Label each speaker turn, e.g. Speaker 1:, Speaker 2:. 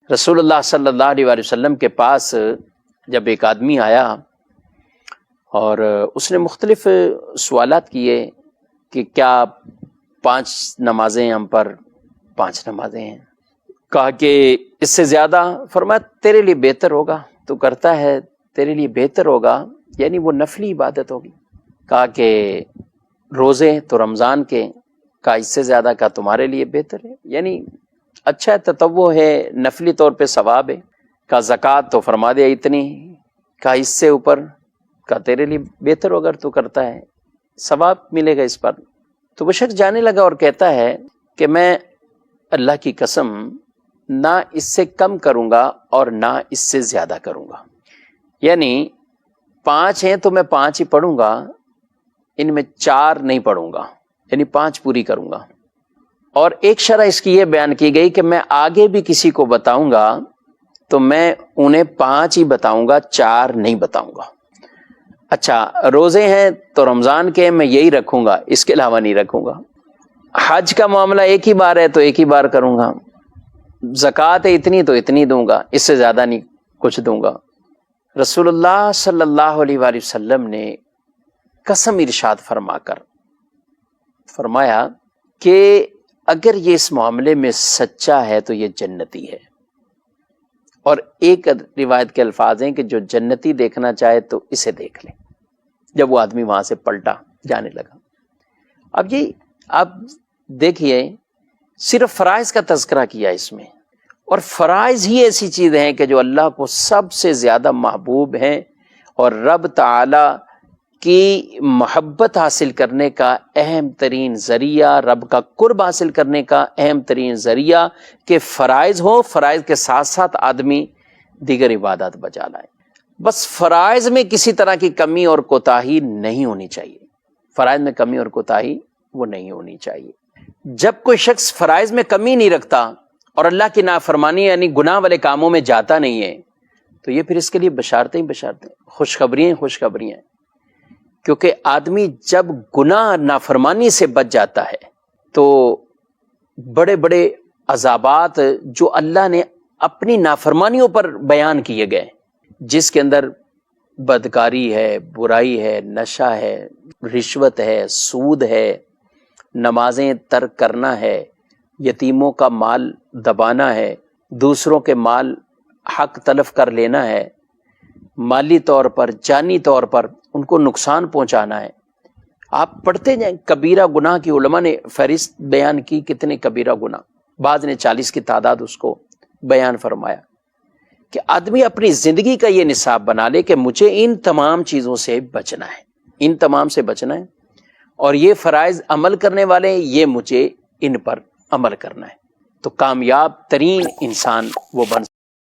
Speaker 1: رسول اللہ صلی اللہ علیہ وآلہ وسلم کے پاس جب ایک آدمی آیا اور اس نے مختلف سوالات کیے کہ کیا 5 نمازیں ہم پر 5 نمازیں ہیں، کہا کہ اس سے زیادہ، فرمایا تیرے لیے بہتر ہوگا، تو کرتا ہے تیرے لیے بہتر ہوگا، یعنی وہ نفلی عبادت ہوگی۔ کہا کہ روزے تو رمضان کے، کہا اس سے زیادہ، کہا تمہارے لیے بہتر ہے، یعنی اچھا ہے، تطوع ہے، نفلی طور پہ ثواب ہے۔ کہا زکوٰۃ تو فرما دیا اتنی، کہا اس سے اوپر، کہا تیرے لیے بہتر ہو اگر تو کرتا ہے، ثواب ملے گا اس پر۔ تو وہ شخص جانے لگا اور کہتا ہے کہ میں اللہ کی قسم نہ اس سے کم کروں گا اور نہ اس سے زیادہ کروں گا، یعنی 5 ہیں تو میں 5 ہی پڑھوں گا، ان میں 4 نہیں پڑھوں گا، یعنی 5 پوری کروں گا۔ اور ایک شرح اس کی یہ بیان کی گئی کہ میں آگے بھی کسی کو بتاؤں گا تو میں انہیں 5 ہی بتاؤں گا، 4 نہیں بتاؤں گا۔ اچھا روزے ہیں تو رمضان کے میں یہی رکھوں گا، اس کے علاوہ نہیں رکھوں گا۔ حج کا معاملہ ایک ہی بار ہے تو ایک ہی بار کروں گا۔ زکوٰۃ ہے اتنی تو اتنی دوں گا، اس سے زیادہ نہیں کچھ دوں گا۔ رسول اللہ صلی اللہ علیہ وآلہ وسلم نے قسم ارشاد فرما کر فرمایا کہ اگر یہ اس معاملے میں سچا ہے تو یہ جنتی ہے، اور ایک روایت کے الفاظ ہیں کہ جو جنتی دیکھنا چاہے تو اسے دیکھ لے۔ جب وہ آدمی وہاں سے پلٹا جانے لگا۔ اب یہ آپ دیکھیے صرف فرائض کا تذکرہ کیا اس میں، اور فرائض ہی ایسی چیز ہیں کہ جو اللہ کو سب سے زیادہ محبوب ہیں، اور رب تعالی کی محبت حاصل کرنے کا اہم ترین ذریعہ، رب کا قرب حاصل کرنے کا اہم ترین ذریعہ کہ فرائض ہو، فرائض کے ساتھ ساتھ آدمی دیگر عبادات بجا لائے۔ بس فرائض میں کسی طرح کی کمی اور کوتاہی نہیں ہونی چاہیے، فرائض میں کمی اور کوتاہی وہ نہیں ہونی چاہیے۔ جب کوئی شخص فرائض میں کمی نہیں رکھتا اور اللہ کی نافرمانی یعنی گناہ والے کاموں میں جاتا نہیں ہے، تو یہ پھر اس کے لیے بشارتیں ہی بشارتیں، خوشخبریاں خوشخبریاں، کیونکہ آدمی جب گناہ نافرمانی سے بچ جاتا ہے تو بڑے بڑے عذابات جو اللہ نے اپنی نافرمانیوں پر بیان کیے گئے، جس کے اندر بدکاری ہے، برائی ہے، نشہ ہے، رشوت ہے، سود ہے، نمازیں ترک کرنا ہے، یتیموں کا مال دبانا ہے، دوسروں کے مال حق تلف کر لینا ہے، مالی طور پر جانی طور پر ان کو نقصان پہنچانا ہے۔ آپ پڑھتے جائیں کبیرہ گناہ کی علماء نے فہرست بیان کی، کتنے کبیرہ گناہ، بعض نے 40 کی تعداد اس کو بیان فرمایا کہ آدمی اپنی زندگی کا یہ نصاب بنا لے کہ مجھے ان تمام چیزوں سے بچنا ہے، ان تمام سے بچنا ہے، اور یہ فرائض عمل کرنے والے یہ مجھے ان پر عمل کرنا ہے، تو کامیاب ترین انسان وہ بن